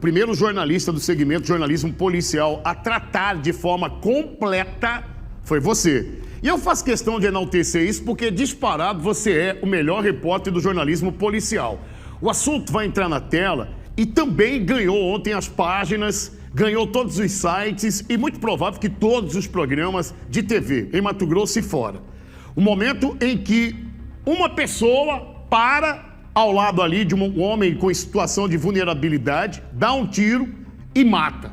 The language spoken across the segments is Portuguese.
Primeiro jornalista do segmento de jornalismo policial a tratar de forma completa foi você. E eu faço questão de enaltecer isso porque, disparado, você é o melhor repórter do jornalismo policial. O assunto vai entrar na tela e também ganhou ontem as páginas, ganhou todos os sites e muito provável que todos os programas de TV em Mato Grosso e fora. O momento em que uma pessoa para ao lado ali de um homem com situação de vulnerabilidade, dá um tiro e mata.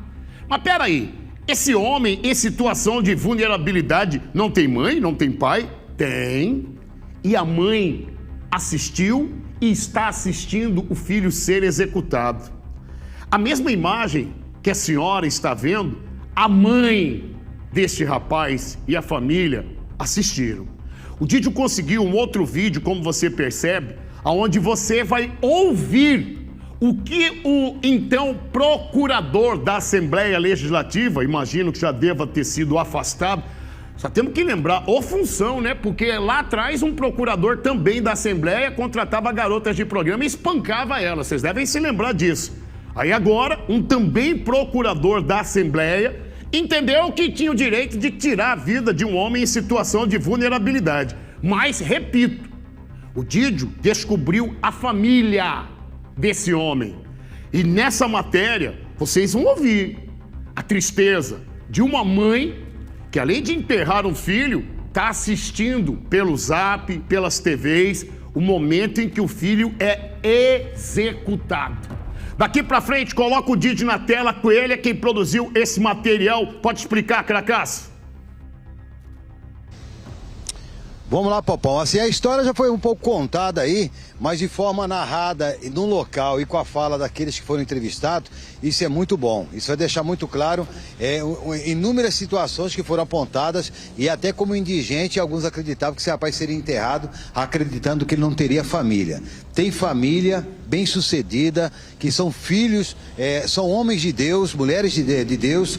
Mas peraí, esse homem em situação de vulnerabilidade não tem mãe, não tem pai? Tem. E a mãe assistiu e está assistindo o filho ser executado. A mesma imagem que a senhora está vendo, a mãe deste rapaz e a família assistiram. O Didio conseguiu um outro vídeo, como você percebe, onde você vai ouvir o que o então procurador da Assembleia Legislativa, imagino que já deva ter sido afastado, só temos que lembrar, ou função, né? Porque lá atrás um procurador também da Assembleia contratava garotas de programa e espancava elas, vocês devem se lembrar disso. Aí agora, um também procurador da Assembleia entendeu que tinha o direito de tirar a vida de um homem em situação de vulnerabilidade. Mas, repito, o Didio descobriu a família desse homem. E nessa matéria, vocês vão ouvir a tristeza de uma mãe que, além de enterrar um filho, está assistindo pelo Zap, pelas TVs, o momento em que o filho é executado. Daqui pra frente, coloca o Didio na tela, com ele é quem produziu esse material. Pode explicar, Cracasso? Vamos lá, Popão. Assim, a história já foi um pouco contada aí, mas de forma narrada no local e com a fala daqueles que foram entrevistados, isso é muito bom. Isso vai deixar muito claro inúmeras situações que foram apontadas e até como indigente, alguns acreditavam que esse rapaz seria enterrado, acreditando que ele não teria família. Tem família bem-sucedida, que são filhos, são homens de Deus, mulheres de Deus,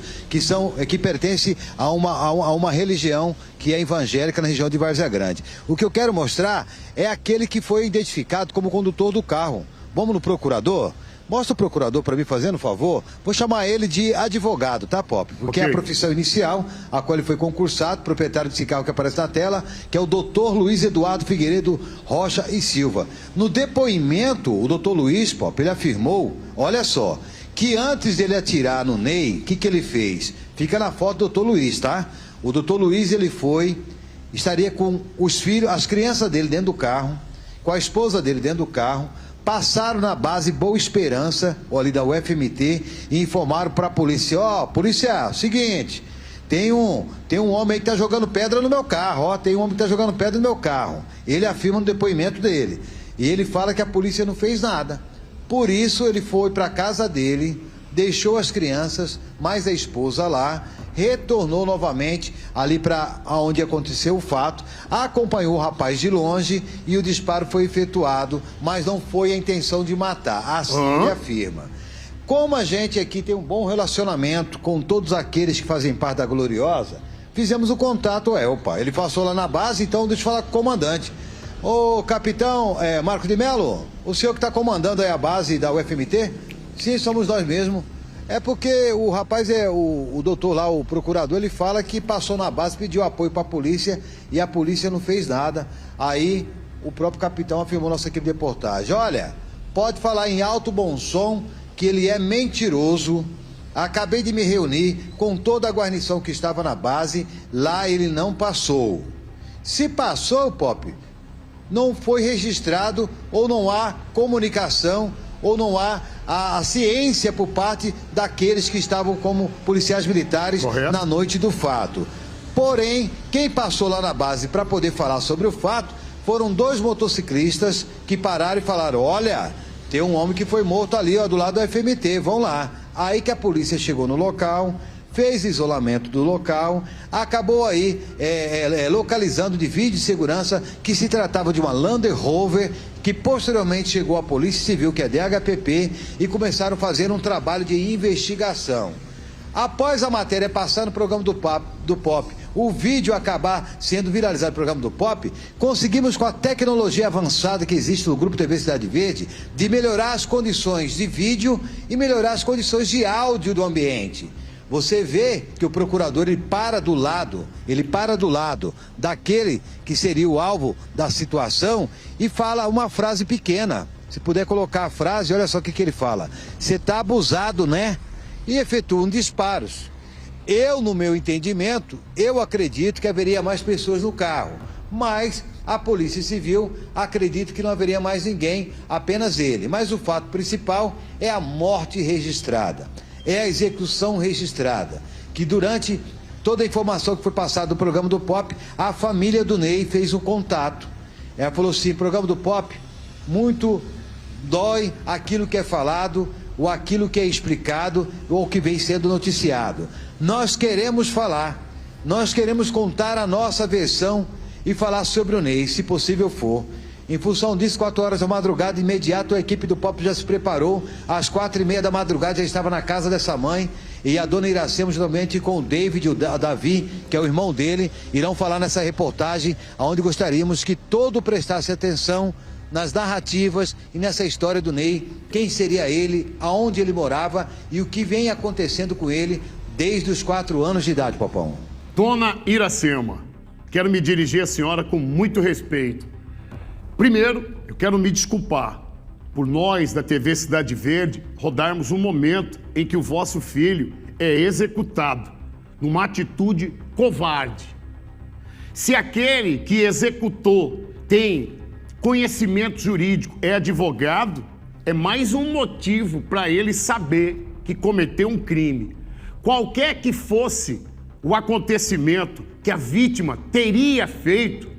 que pertencem a uma religião que é evangélica na região de Várzea Grande. O que eu quero mostrar é aquele que foi identificado como condutor do carro. Vamos no procurador? Mostra o procurador para mim, fazendo um favor. Vou chamar ele de advogado, tá, Pop? Porque é a profissão inicial, a qual ele foi concursado, proprietário desse carro que aparece na tela, que é o doutor Luiz Eduardo Figueiredo Rocha e Silva. No depoimento, o doutor Luiz, Pop, ele afirmou, olha só, que antes dele atirar no Ney, o que ele fez? Fica na foto do doutor Luiz, tá? O doutor Luiz, ele estaria com os filhos, as crianças dele dentro do carro, com a esposa dele dentro do carro, passaram na base Boa Esperança, ali da UFMT, e informaram para a polícia, polícia, seguinte, tem um homem aí que está jogando pedra no meu carro, tem um homem que está jogando pedra no meu carro. Ele afirma no depoimento dele, e ele fala que a polícia não fez nada. Por isso ele foi para a casa dele, deixou as crianças, mais a esposa lá, retornou novamente ali para onde aconteceu o fato, acompanhou o rapaz de longe e o disparo foi efetuado, mas não foi a intenção de matar, assim ele afirma. Como a gente aqui tem um bom relacionamento com todos aqueles que fazem parte da Gloriosa, fizemos o contato, ele passou lá na base, então deixa eu falar com o comandante. Ô capitão Marco de Melo, o senhor que está comandando aí a base da UFMT? Sim, somos nós mesmos. É porque o rapaz, o doutor lá, o procurador, ele fala que passou na base, pediu apoio para a polícia e a polícia não fez nada. Aí o próprio capitão afirmou nossa equipe de reportagem, olha, pode falar em alto bom som que ele é mentiroso. Acabei de me reunir com toda a guarnição que estava na base, lá ele não passou. Se passou, Pop, não foi registrado ou não há comunicação ou não há a ciência por parte daqueles que estavam como policiais militares na noite do fato. Porém, quem passou lá na base para poder falar sobre o fato foram dois motociclistas que pararam e falaram, olha, tem um homem que foi morto ali do lado do FMT, vão lá. Aí que a polícia chegou no local, fez isolamento do local, acabou aí localizando de vídeo de segurança que se tratava de uma Land Rover, que posteriormente chegou à Polícia Civil, que é DHPP, e começaram a fazer um trabalho de investigação. Após a matéria passar no programa do Pop, o vídeo acabar sendo viralizado no programa do Pop, conseguimos, com a tecnologia avançada que existe no Grupo TV Cidade Verde, de melhorar as condições de vídeo e melhorar as condições de áudio do ambiente. Você vê que o procurador ele para do lado daquele que seria o alvo da situação e fala uma frase pequena. Se puder colocar a frase, olha só o que ele fala. Você está abusado, né? E efetua disparos. Eu, no meu entendimento, eu acredito que haveria mais pessoas no carro, mas a Polícia Civil acredita que não haveria mais ninguém, apenas ele. Mas o fato principal é a morte registrada, é a execução registrada, que durante toda a informação que foi passada no programa do Pop, a família do Ney fez um contato. Ela falou assim: programa do Pop, muito dói aquilo que é falado, ou aquilo que é explicado, ou que vem sendo noticiado. Nós queremos falar, nós queremos contar a nossa versão e falar sobre o Ney, se possível for. Em função disso, 4 horas da madrugada, imediato a equipe do Pop já se preparou. Às 4h30 da madrugada já estava na casa dessa mãe, e a dona Iracema, juntamente com o David e o Davi, que é o irmão dele, irão falar nessa reportagem, onde gostaríamos que todo prestasse atenção nas narrativas e nessa história do Ney, quem seria ele, aonde ele morava e o que vem acontecendo com ele desde os 4 anos de idade, Popão. Dona Iracema, quero me dirigir à senhora com muito respeito. Primeiro, eu quero me desculpar por nós da TV Cidade Verde rodarmos um momento em que o vosso filho é executado numa atitude covarde. Se aquele que executou tem conhecimento jurídico, é advogado, é mais um motivo para ele saber que cometeu um crime. Qualquer que fosse o acontecimento que a vítima teria feito,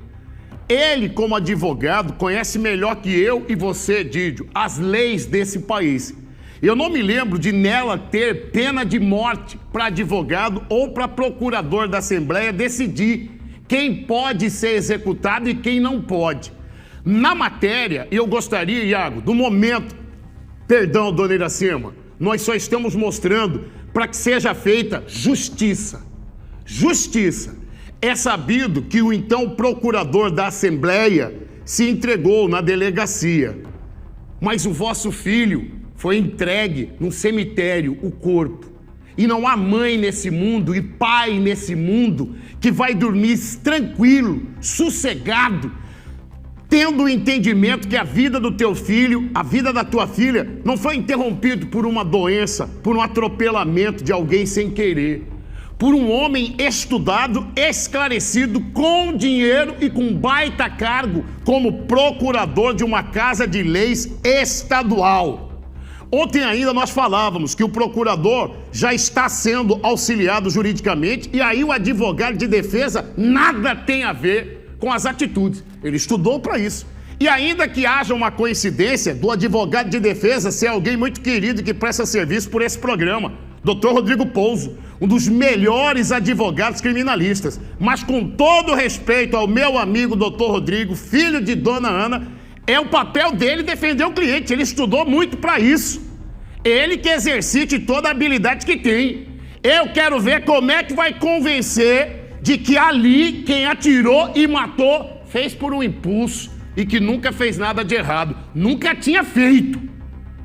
ele, como advogado, conhece melhor que eu e você, Didio, as leis desse país. Eu não me lembro de nela ter pena de morte para advogado ou para procurador da Assembleia decidir quem pode ser executado e quem não pode. Na matéria, eu gostaria, Iago, do momento, perdão, dona Iracema, nós só estamos mostrando para que seja feita justiça. Justiça. É sabido que o então procurador da Assembleia se entregou na delegacia, mas o vosso filho foi entregue num cemitério, o corpo. E não há mãe nesse mundo e pai nesse mundo que vai dormir tranquilo, sossegado, tendo o entendimento que a vida do teu filho, a vida da tua filha, não foi interrompido por uma doença, por um atropelamento de alguém sem querer, por um homem estudado, esclarecido, com dinheiro e com baita cargo como procurador de uma casa de leis estadual. Ontem ainda nós falávamos que o procurador já está sendo auxiliado juridicamente e aí o advogado de defesa nada tem a ver com as atitudes. Ele estudou para isso. E ainda que haja uma coincidência do advogado de defesa ser alguém muito querido que presta serviço por esse programa, Dr. Rodrigo Pouso, um dos melhores advogados criminalistas. Mas com todo respeito ao meu amigo Dr. Rodrigo, filho de Dona Ana, é o papel dele defender o cliente. Ele estudou muito para isso. Ele que exercite toda a habilidade que tem. Eu quero ver como é que vai convencer de que ali quem atirou e matou fez por um impulso e que nunca fez nada de errado. Nunca tinha feito.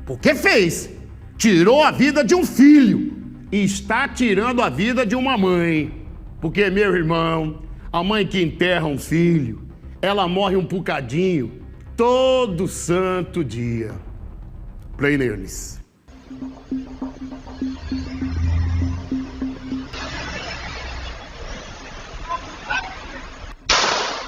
Porque fez. Tirou a vida de um filho e está tirando a vida de uma mãe. Porque, meu irmão, a mãe que enterra um filho, ela morre um bocadinho todo santo dia. Play neles.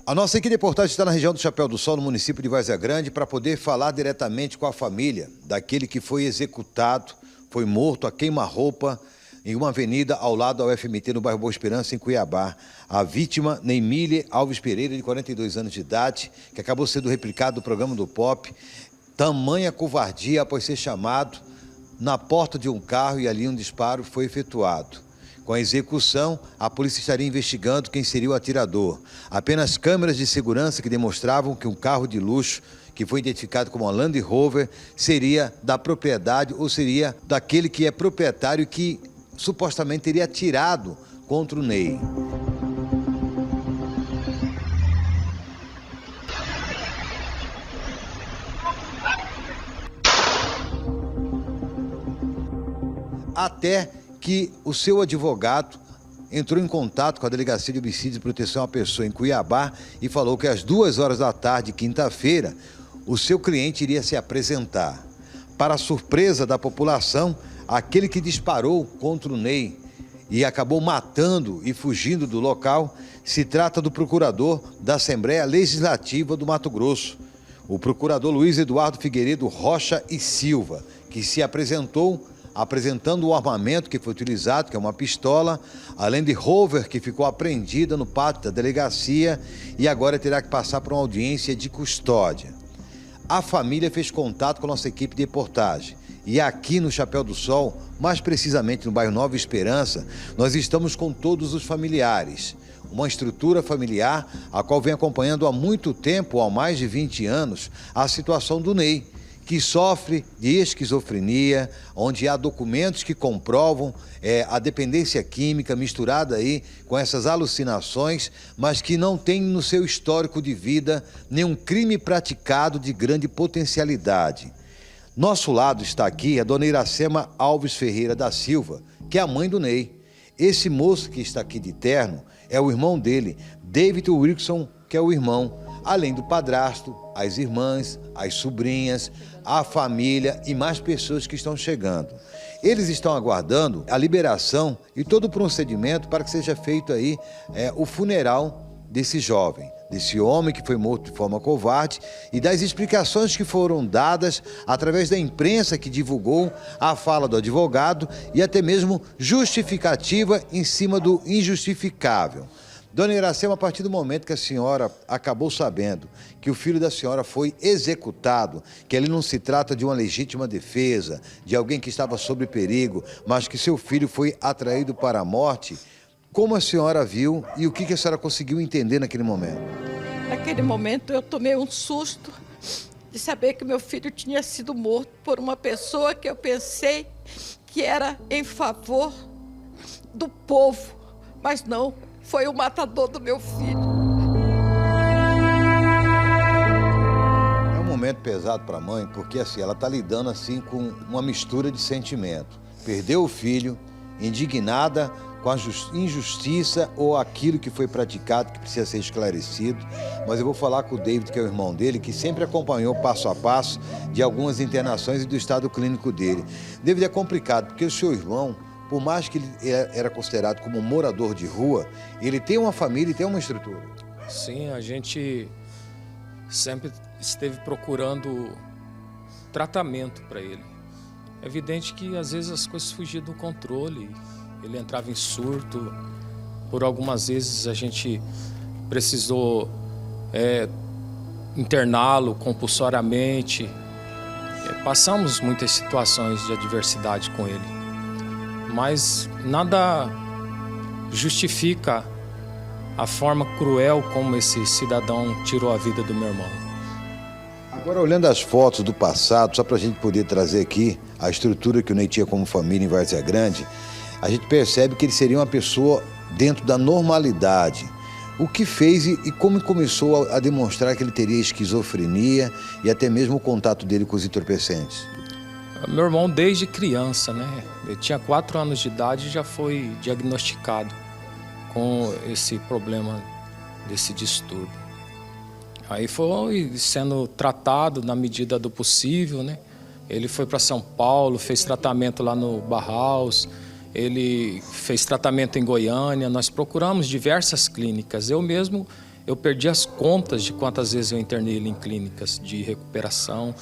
A nossa equipe de reportagem está na região do Chapéu do Sol, no município de Várzea Grande, para poder falar diretamente com a família daquele que foi executado, foi morto a queima-roupa em uma avenida ao lado da UFMT, no bairro Boa Esperança, em Cuiabá. A vítima, Neimília Alves Pereira, de 42 anos de idade, que acabou sendo replicado no programa do Pop. Tamanha covardia após ser chamado na porta de um carro e ali um disparo foi efetuado. Com a execução, a polícia estaria investigando quem seria o atirador. Apenas câmeras de segurança que demonstravam que um carro de luxo, que foi identificado como uma Land Rover, seria da propriedade ou seria daquele que é proprietário que supostamente teria atirado contra o Ney. até que o seu advogado entrou em contato com a Delegacia de Homicídios e Proteção à Pessoa em Cuiabá e falou que às 2h da tarde, quinta-feira, o seu cliente iria se apresentar. Para a surpresa da população, aquele que disparou contra o Ney e acabou matando e fugindo do local, se trata do procurador da Assembleia Legislativa do Mato Grosso, o procurador Luiz Eduardo Figueiredo Rocha e Silva, que se apresentou apresentando o armamento que foi utilizado, que é uma pistola, além de revólver que ficou apreendida no pátio da delegacia e agora terá que passar por uma audiência de custódia. A família fez contato com a nossa equipe de reportagem e aqui no Chapéu do Sol, mais precisamente no bairro Nova Esperança, nós estamos com todos os familiares. Uma estrutura familiar a qual vem acompanhando há muito tempo, há mais de 20 anos, a situação do Ney, que sofre de esquizofrenia, onde há documentos que comprovam a dependência química misturada aí com essas alucinações, mas que não tem no seu histórico de vida nenhum crime praticado de grande potencialidade. Nosso lado está aqui a dona Iracema Alves Ferreira da Silva, que é a mãe do Ney. Esse moço que está aqui de terno é o irmão dele, David Wilson, que é o irmão, além do padrasto, as irmãs, as sobrinhas, a família e mais pessoas que estão chegando. Eles estão aguardando a liberação e todo o procedimento para que seja feito aí o funeral desse jovem, desse homem que foi morto de forma covarde e das explicações que foram dadas através da imprensa que divulgou a fala do advogado e até mesmo justificativa em cima do injustificável. Dona Iracema, a partir do momento que a senhora acabou sabendo que o filho da senhora foi executado, que ele não se trata de uma legítima defesa, de alguém que estava sob perigo, mas que seu filho foi atraído para a morte, como a senhora viu e o que a senhora conseguiu entender naquele momento? Naquele momento eu tomei um susto de saber que meu filho tinha sido morto por uma pessoa que eu pensei que era em favor do povo, mas não. Foi o matador do meu filho. É um momento pesado para a mãe, porque assim, ela está lidando assim com uma mistura de sentimento. Perdeu o filho, indignada com a injustiça ou aquilo que foi praticado, que precisa ser esclarecido. Mas eu vou falar com o David, que é o irmão dele, que sempre acompanhou passo a passo de algumas internações e do estado clínico dele. David, é complicado, porque o seu irmão, por mais que ele era considerado como um morador de rua, ele tem uma família e tem uma estrutura. Sim, a gente sempre esteve procurando tratamento para ele. É evidente que às vezes as coisas fugiam do controle, ele entrava em surto. Por algumas vezes a gente precisou interná-lo compulsoriamente. Passamos muitas situações de adversidade com ele. Mas nada justifica a forma cruel como esse cidadão tirou a vida do meu irmão. Agora, olhando as fotos do passado, só para a gente poder trazer aqui a estrutura que o Ney tinha como família em Várzea Grande, a gente percebe que ele seria uma pessoa dentro da normalidade. O que fez e como começou a demonstrar que ele teria esquizofrenia e até mesmo o contato dele com os entorpecentes? Meu irmão, desde criança, né? Ele tinha 4 anos de idade e já foi diagnosticado com esse problema, desse distúrbio. Aí foi sendo tratado na medida do possível, né? Ele foi para São Paulo, fez tratamento lá no Barraus, ele fez tratamento em Goiânia, nós procuramos diversas clínicas. Eu perdi as contas de quantas vezes eu internei ele em clínicas de recuperação.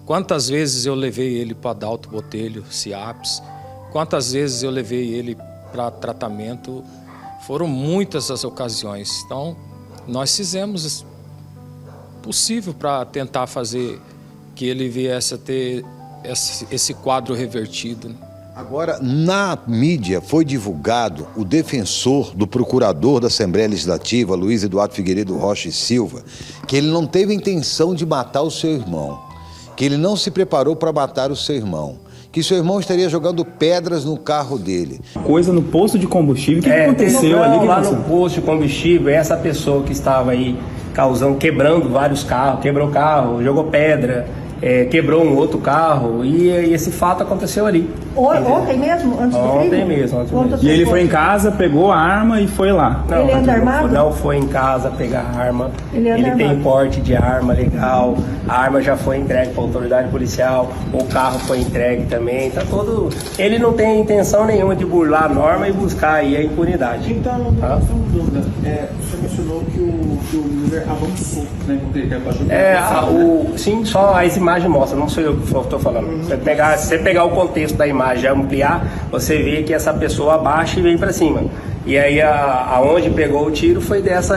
Quantas vezes eu levei ele para Adalto Botelho, CIAPS, quantas vezes eu levei ele para tratamento, foram muitas as ocasiões. Então, nós fizemos o possível para tentar fazer que ele viesse a ter esse quadro revertido. Agora, na mídia foi divulgado o defensor do procurador da Assembleia Legislativa, Luiz Eduardo Figueiredo Rocha e Silva, que ele não teve intenção de matar o seu irmão, que ele não se preparou para matar o seu irmão, que seu irmão estaria jogando pedras no carro dele. Coisa no posto de combustível, o que aconteceu ali? Lá no posto de combustível, essa pessoa que estava aí quebrando vários carros, quebrou o carro, jogou pedra quebrou um outro carro e esse fato aconteceu ali. Ontem mesmo? Antes do crime? Ontem mesmo. E ele foi em casa, pegou a arma e foi lá. Não, ele anda armado? Não foi em casa pegar arma. Ele tem porte de arma legal. A arma já foi entregue para a autoridade policial. O carro foi entregue também. Tá todo. Ele não tem intenção nenhuma de burlar a norma e buscar aí a impunidade. Então, só uma dúvida. O senhor mencionou que o Miller avançou, né? Sim, só as imagens mostram. Não sou eu que estou falando. Se você pegar o contexto da imagem e ampliar, você vê que essa pessoa abaixa e vem para cima. E aí aonde pegou o tiro foi dessa.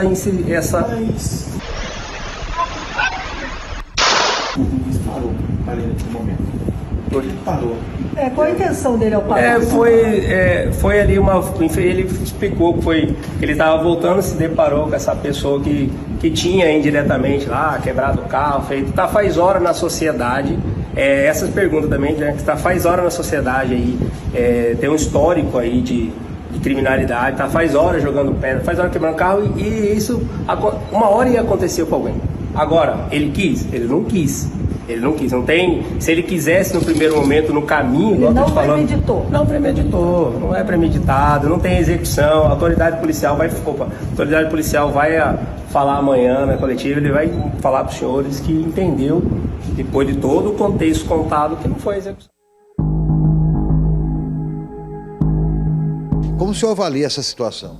Parou naquele momento. Por que parou? Qual a intenção dele ao parar? Foi ali ele explicou que ele estava voltando e se deparou com essa pessoa que tinha indiretamente lá quebrado o carro, faz hora na sociedade. Essas perguntas também, né, que faz hora na sociedade aí, tem um histórico aí de criminalidade, faz hora jogando pedra, faz hora quebrando carro e isso uma hora ia acontecer com alguém. Agora, ele quis? Ele não quis. Ele não quis, não tem. Se ele quisesse no primeiro momento, no caminho, ele não premeditou. Não premeditou, não é premeditado, não tem execução. A autoridade policial vai falar amanhã na coletiva, ele vai falar para os senhores que entendeu, depois de todo o contexto contado, que não foi execução. Como o senhor avalia essa situação?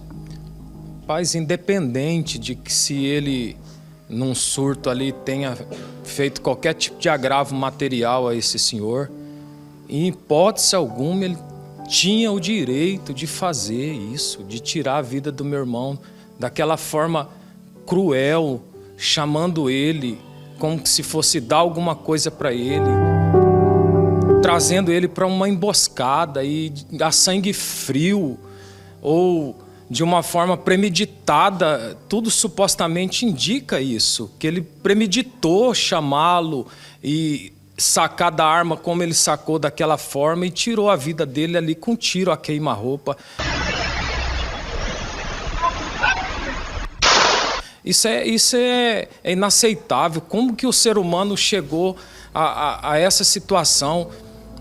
Paz, independente de que se ele, num surto ali, tenha feito qualquer tipo de agravo material a esse senhor, em hipótese alguma ele tinha o direito de fazer isso, de tirar a vida do meu irmão daquela forma cruel, chamando ele como se fosse dar alguma coisa para ele, trazendo ele para uma emboscada e a sangue frio ou de uma forma premeditada. Tudo supostamente indica isso, que ele premeditou chamá-lo e sacar da arma como ele sacou daquela forma e tirou a vida dele ali com um tiro a queima-roupa. Isso é inaceitável. Como que o ser humano chegou a essa situação?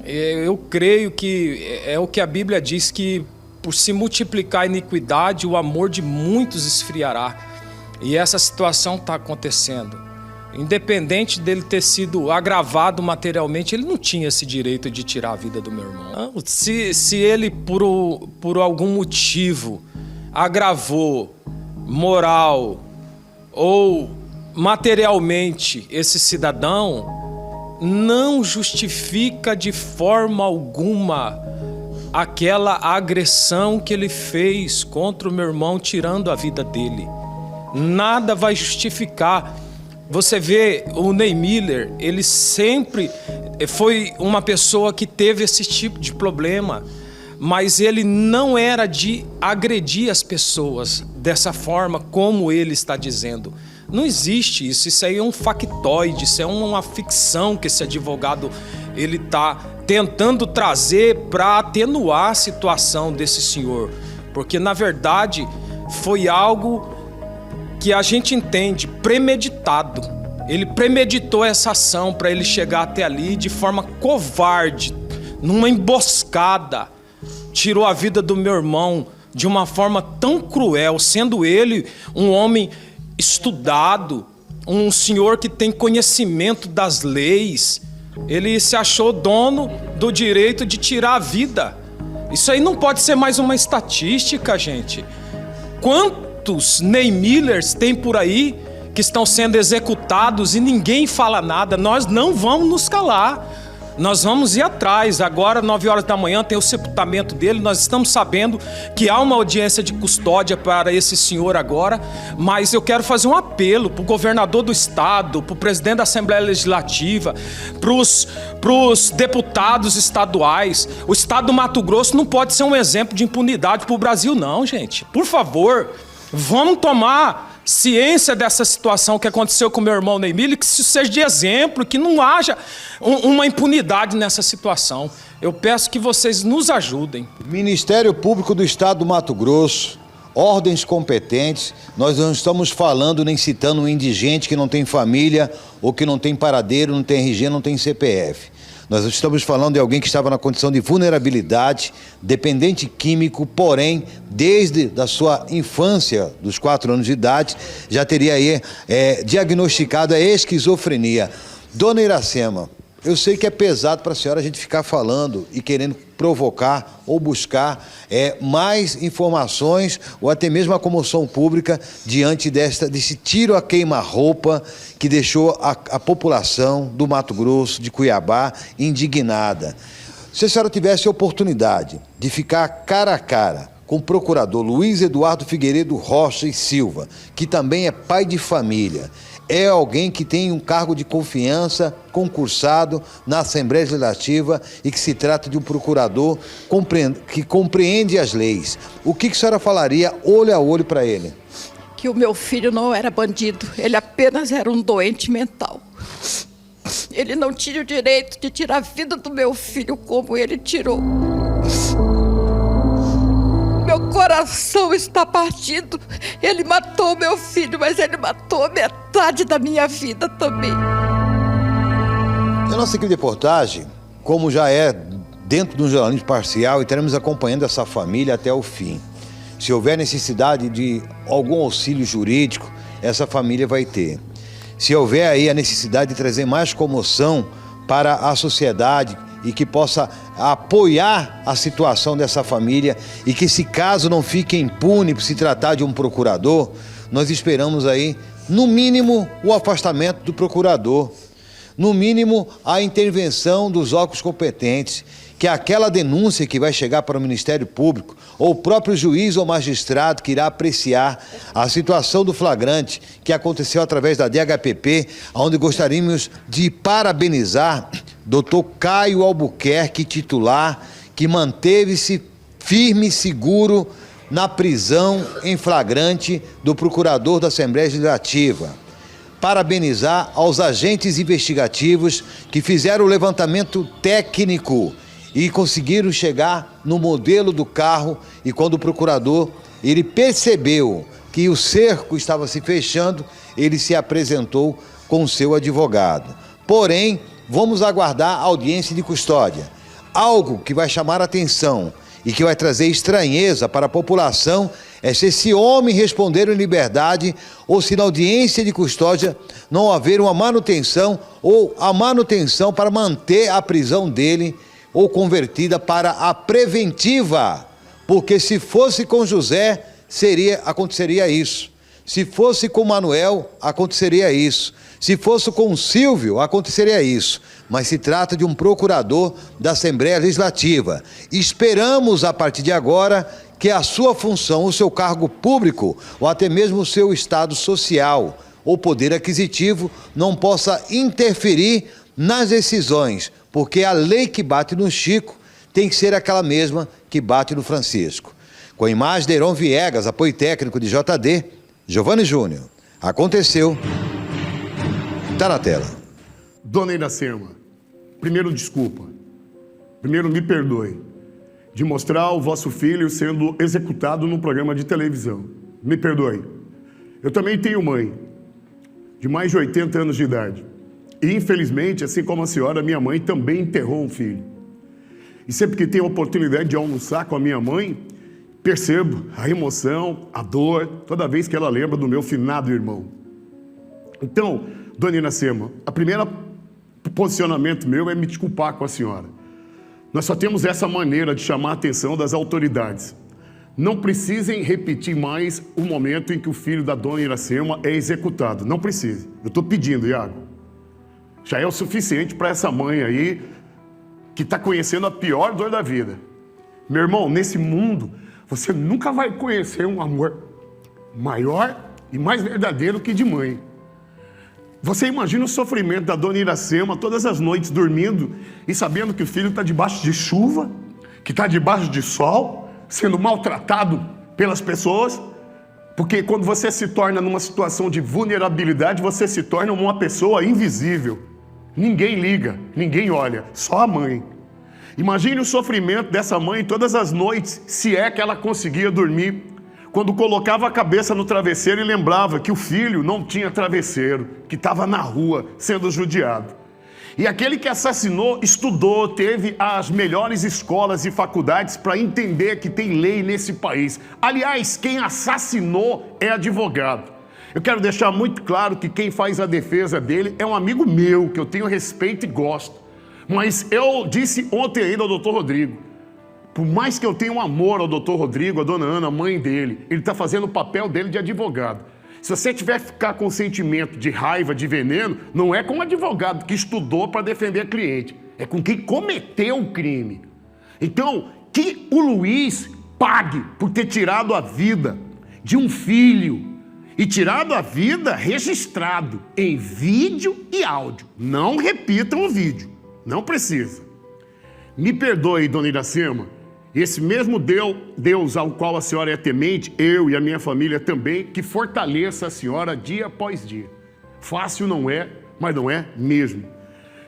Eu creio que é o que a Bíblia diz, que por se multiplicar a iniquidade, o amor de muitos esfriará. E essa situação está acontecendo. Independente dele ter sido agravado materialmente, ele não tinha esse direito de tirar a vida do meu irmão. Se ele, por algum motivo, agravou moral ou materialmente esse cidadão, não justifica de forma alguma aquela agressão que ele fez contra o meu irmão, tirando a vida dele. Nada vai justificar. Você vê o Ney Miller, ele sempre foi uma pessoa que teve esse tipo de problema, mas ele não era de agredir as pessoas dessa forma como ele está dizendo. Não existe isso, isso aí é um factoide, isso é uma ficção que esse advogado ele está tentando trazer para atenuar a situação desse senhor. Porque, na verdade, foi algo que a gente entende premeditado. Ele premeditou essa ação para ele chegar até ali de forma covarde, numa emboscada. Tirou a vida do meu irmão de uma forma tão cruel, sendo ele um homem estudado, um senhor que tem conhecimento das leis. Ele se achou dono do direito de tirar a vida. Isso aí não pode ser mais uma estatística, gente. Quantos Ney Millers tem por aí que estão sendo executados e ninguém fala nada? Nós não vamos nos calar. Nós vamos ir atrás. Agora, 9 horas da manhã, tem o sepultamento dele. Nós estamos sabendo que há uma audiência de custódia para esse senhor agora. Mas eu quero fazer um apelo para o governador do estado, para o presidente da Assembleia Legislativa, para os deputados estaduais. O estado do Mato Grosso não pode ser um exemplo de impunidade para o Brasil, não, gente. Por favor, vamos tomar ciência dessa situação que aconteceu com meu irmão Ney Miller, que isso seja de exemplo, que não haja uma impunidade nessa situação. Eu peço que vocês nos ajudem. Ministério Público do Estado do Mato Grosso, ordens competentes. Nós não estamos falando nem citando um indigente que não tem família ou que não tem paradeiro, não tem RG, não tem CPF. Nós estamos falando de alguém que estava na condição de vulnerabilidade, dependente químico, porém, desde a sua infância, dos 4 anos de idade, já teria aí diagnosticado a esquizofrenia. Dona Iracema, eu sei que é pesado para a senhora a gente ficar falando e querendo provocar ou buscar mais informações ou até mesmo a comoção pública diante desse tiro a queima-roupa que deixou a população do Mato Grosso, de Cuiabá, indignada. Se a senhora tivesse a oportunidade de ficar cara a cara com o procurador Luiz Eduardo Figueiredo Rocha e Silva, que também é pai de família, é alguém que tem um cargo de confiança concursado na Assembleia Legislativa e que se trata de um procurador que compreende as leis. O que a senhora falaria olho a olho para ele? Que o meu filho não era bandido, ele apenas era um doente mental. Ele não tinha o direito de tirar a vida do meu filho como ele tirou. Meu coração está partido. Ele matou meu filho, mas ele matou metade da minha vida também. A nossa equipe de reportagem, como já é dentro de um jornalismo parcial, estaremos acompanhando essa família até o fim. Se houver necessidade de algum auxílio jurídico, essa família vai ter. Se houver aí a necessidade de trazer mais comoção para a sociedade e que possa apoiar a situação dessa família e que esse caso não fique impune por se tratar de um procurador, nós esperamos aí, no mínimo, o afastamento do procurador, no mínimo, a intervenção dos órgãos competentes, que aquela denúncia que vai chegar para o Ministério Público, ou o próprio juiz ou magistrado que irá apreciar a situação do flagrante que aconteceu através da DHPP, onde gostaríamos de parabenizar Dr. Caio Albuquerque, titular, que manteve-se firme e seguro na prisão em flagrante do procurador da Assembleia Legislativa. Parabenizar aos agentes investigativos que fizeram o levantamento técnico e conseguiram chegar no modelo do carro, e quando o procurador ele percebeu que o cerco estava se fechando, ele se apresentou com o seu advogado. Porém, vamos aguardar a audiência de custódia. Algo que vai chamar a atenção e que vai trazer estranheza para a população é se esse homem responder em liberdade ou se na audiência de custódia não haver uma manutenção ou a manutenção para manter a prisão dele ou convertida para a preventiva. Porque se fosse com José, aconteceria isso. Se fosse com Manuel, aconteceria isso. Se fosse com Silvio, aconteceria isso. Mas se trata de um procurador da Assembleia Legislativa. Esperamos, a partir de agora, que a sua função, o seu cargo público, ou até mesmo o seu estado social ou poder aquisitivo, não possa interferir nas decisões, porque a lei que bate no Chico tem que ser aquela mesma que bate no Francisco. Com a imagem de Heron Viegas, apoio técnico de JD, Giovanni Júnior. Aconteceu. Está na tela. Dona Iracema, primeiro desculpa. Primeiro me perdoe de mostrar o vosso filho sendo executado num programa de televisão. Me perdoe. Eu também tenho mãe, de mais de 80 anos de idade. E, infelizmente, assim como a senhora, minha mãe também enterrou um filho. E sempre que tenho a oportunidade de almoçar com a minha mãe, percebo a emoção, a dor, toda vez que ela lembra do meu finado irmão. Então, Dona Iracema, o primeiro posicionamento meu é me desculpar com a senhora. Nós só temos essa maneira de chamar a atenção das autoridades. Não precisem repetir mais o momento em que o filho da Dona Iracema é executado. Não precise. Eu estou pedindo, Iago. Já é o suficiente para essa mãe aí que está conhecendo a pior dor da vida. Meu irmão, nesse mundo, você nunca vai conhecer um amor maior e mais verdadeiro que de mãe. Você imagina o sofrimento da Dona Iracema todas as noites dormindo e sabendo que o filho está debaixo de chuva, que está debaixo de sol, sendo maltratado pelas pessoas, porque quando você se torna numa situação de vulnerabilidade, você se torna uma pessoa invisível. Ninguém liga, ninguém olha, só a mãe. Imagine o sofrimento dessa mãe todas as noites, se é que ela conseguia dormir, quando colocava a cabeça no travesseiro e lembrava que o filho não tinha travesseiro, que estava na rua sendo judiado. E aquele que assassinou estudou, teve as melhores escolas e faculdades para entender que tem lei nesse país. Aliás, quem assassinou é advogado. Eu quero deixar muito claro que quem faz a defesa dele é um amigo meu, que eu tenho respeito e gosto. Mas eu disse ontem ainda ao doutor Rodrigo, por mais que eu tenha um amor ao doutor Rodrigo, a dona Ana, mãe dele, ele está fazendo o papel dele de advogado. Se você tiver que ficar com sentimento de raiva, de veneno, não é com um advogado que estudou para defender a cliente, é com quem cometeu o crime. Então, que o Luiz pague por ter tirado a vida de um filho e tirado a vida registrado em vídeo e áudio. Não repitam o vídeo, não precisa. Me perdoe, dona Iracema, esse mesmo Deus ao qual a senhora é temente, eu e a minha família também, que fortaleça a senhora dia após dia. Fácil não é, mas não é mesmo.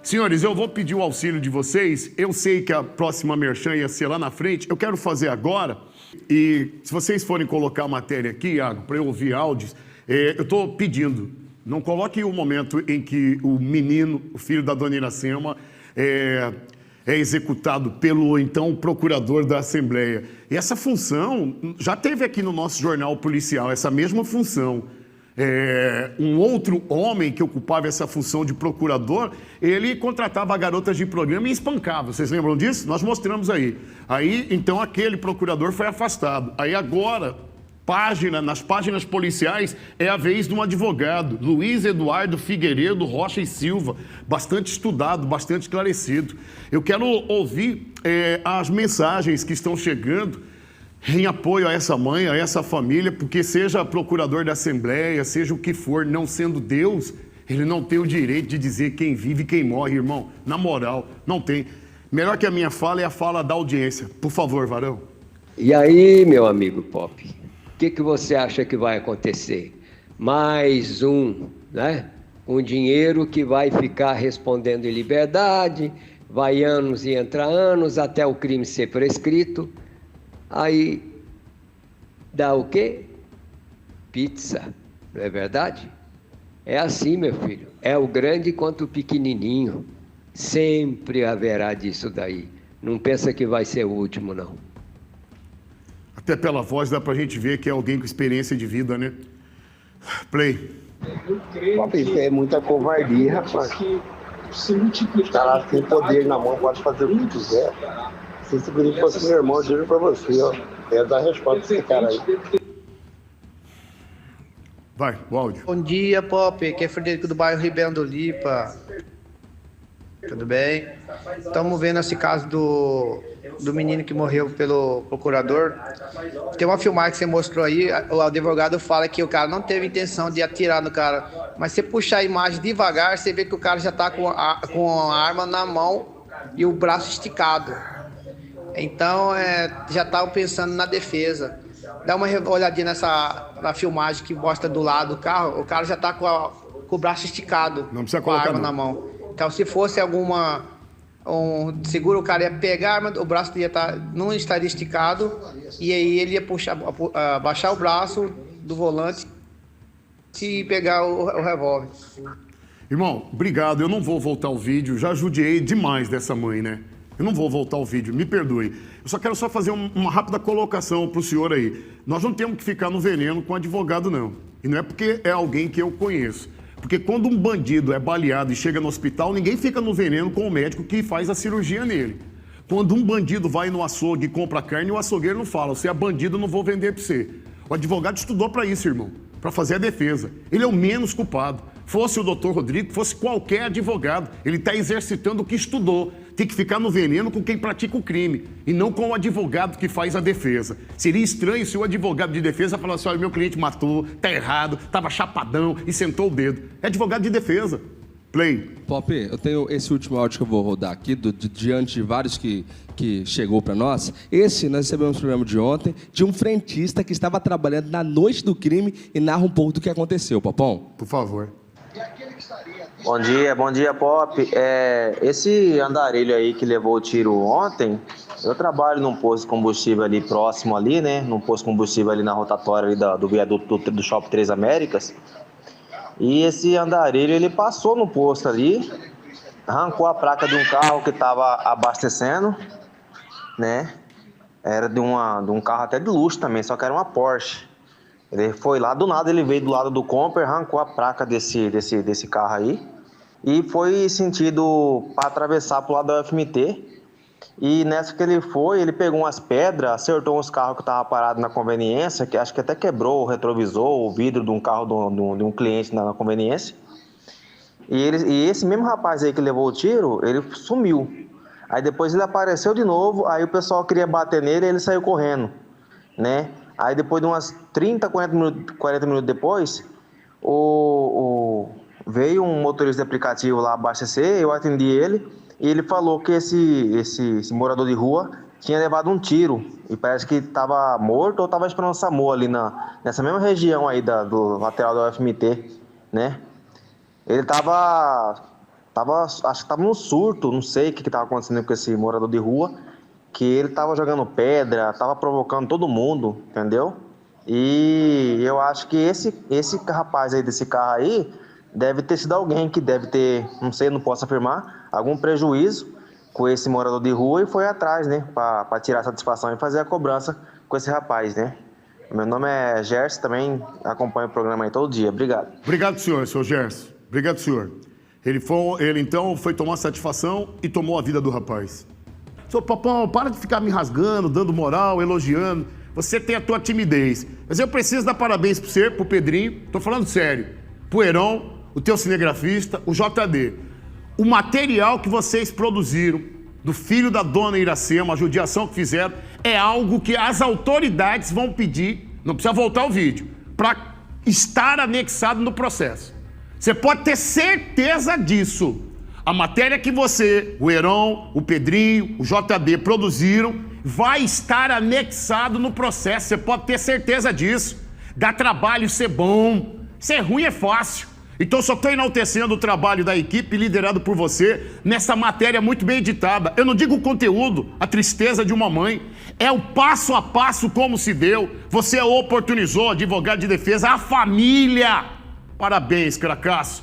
Senhores, eu vou pedir o auxílio de vocês. Eu sei que a próxima merchan ia ser lá na frente. Eu quero fazer agora. E se vocês forem colocar a matéria aqui, Iago, para eu ouvir áudios, eu estou pedindo, não coloque o momento em que o menino, o filho da dona Iracema, é executado pelo, então, procurador da Assembleia. E essa função, já teve aqui no nosso jornal policial, essa mesma função. Um outro homem que ocupava essa função de procurador, ele contratava garotas de programa e espancava. Vocês lembram disso? Nós mostramos aí. Aí, então, aquele procurador foi afastado. Aí agora, nas páginas policiais, é a vez de um advogado, Luiz Eduardo Figueiredo Rocha e Silva, bastante estudado, bastante esclarecido. Eu quero ouvir as mensagens que estão chegando em apoio a essa mãe, a essa família, porque seja procurador da Assembleia, seja o que for, não sendo Deus, ele não tem o direito de dizer quem vive e quem morre, irmão. Na moral, não tem. Melhor que a minha fala é a fala da audiência. Por favor, Varão. E aí, meu amigo Pop, o que você acha que vai acontecer? Mais um, né? Um dinheiro que vai ficar respondendo em liberdade, vai anos e entra anos até o crime ser prescrito. Aí dá o quê? Pizza, não é verdade? É assim, meu filho, é o grande quanto o pequenininho. Sempre haverá disso daí. Não pensa que vai ser o último, não. Até pela voz dá pra gente ver que é alguém com experiência de vida, né? Play. Isso é muita covardia, rapaz. O cara tem poder na mão, pode fazer o que quiser. Se esse guri fosse meu irmão, eu juro pra você, ó. É dar resposta pra esse cara aí. Vai, o áudio. Bom dia, Pop. Aqui é Frederico do bairro Ribeirão do Lipa. Tudo bem? Estamos vendo esse caso do menino que morreu pelo procurador. Tem uma filmagem que você mostrou aí, o advogado fala que o cara não teve intenção de atirar no cara. Mas se você puxar a imagem devagar, você vê que o cara já está com a arma na mão e o braço esticado. Então, já estavam pensando na defesa. Dá uma olhadinha na filmagem que mostra do lado do carro, o cara já está com o braço esticado, não precisa com a colocar arma na mão. Então, se fosse seguro, o cara ia pegar a arma, o braço não estaria esticado, e aí ele ia baixar o braço do volante e pegar o revólver. Irmão, obrigado. Eu não vou voltar o vídeo, já judiei demais dessa mãe, né? Eu não vou voltar o vídeo, me perdoe. Eu só quero fazer uma rápida colocação para o senhor aí. Nós não temos que ficar no veneno com advogado, não. E não é porque é alguém que eu conheço. Porque quando um bandido é baleado e chega no hospital, ninguém fica no veneno com o médico que faz a cirurgia nele. Quando um bandido vai no açougue e compra carne, o açougueiro não fala, você é bandido, eu não vou vender para você. O advogado estudou para isso, irmão, para fazer a defesa. Ele é o menos culpado. Fosse o doutor Rodrigo, fosse qualquer advogado, ele está exercitando o que estudou. Tem que ficar no veneno com quem pratica o crime e não com o advogado que faz a defesa. Seria estranho se o advogado de defesa falasse, olha, meu cliente matou, tá errado, tava chapadão e sentou o dedo. É advogado de defesa. Play. Pop, eu tenho esse último áudio que eu vou rodar aqui, diante de vários que chegou para nós. Esse, nós recebemos no programa de ontem, de um frentista que estava trabalhando na noite do crime e narra um pouco do que aconteceu, Popão. Por favor. E aquele que estaria Bom dia, Pop. Esse andarilho aí que levou o tiro ontem, eu trabalho num posto de combustível ali próximo ali, né? Num posto de combustível ali na rotatória ali do viaduto do Shopping Três Américas. E esse andarilho, ele passou no posto ali, arrancou a placa de um carro que estava abastecendo, né? Era de um carro até de luxo também, só que era uma Porsche. Ele foi lá, do nada ele veio do lado do Comper, arrancou a placa desse carro aí e foi sentido para atravessar pro lado da UFMT. E nessa que ele foi, ele pegou umas pedras, acertou uns carros que estavam parados na conveniência, que acho que até quebrou o retrovisor, o vidro de um carro de um cliente na conveniência. E esse mesmo rapaz aí que levou o tiro, ele sumiu. Aí depois ele apareceu de novo, aí o pessoal queria bater nele e ele saiu correndo, né? Aí depois de umas 30, 40 minutos depois, veio um motorista de aplicativo lá abastecer, eu atendi ele, e ele falou que esse morador de rua tinha levado um tiro, e parece que estava morto ou estava esperando o SAMU ali nessa mesma região aí do lateral da UFMT, né? Ele acho que estava num surto, não sei o que estava acontecendo com esse morador de rua, que ele estava jogando pedra, estava provocando todo mundo, entendeu? E eu acho que esse rapaz aí desse carro aí deve ter sido alguém que deve ter, não sei, não posso afirmar, algum prejuízo com esse morador de rua e foi atrás, né, para tirar a satisfação e fazer a cobrança com esse rapaz, né? Meu nome é Gerson, também acompanho o programa aí todo dia. Obrigado. Obrigado, senhor Gerson. Obrigado, senhor. Ele então foi tomar satisfação e tomou a vida do rapaz. Seu Popão, para de ficar me rasgando, dando moral, elogiando. Você tem a tua timidez. Mas eu preciso dar parabéns pro você, pro Pedrinho. Tô falando sério. Pro Heron, o teu cinegrafista, o JD. O material que vocês produziram do filho da dona Iracema, a judiação que fizeram, é algo que as autoridades vão pedir, não precisa voltar o vídeo, para estar anexado no processo. Você pode ter certeza disso. A matéria que você, o Heron, o Pedrinho, o JD produziram, vai estar anexado no processo. Você pode ter certeza disso. Dá trabalho ser bom. Ser ruim é fácil. Então só estou enaltecendo o trabalho da equipe liderado por você nessa matéria muito bem editada. Eu não digo o conteúdo, a tristeza de uma mãe. É o passo a passo como se deu. Você oportunizou, advogado de defesa, a família. Parabéns, cracaço.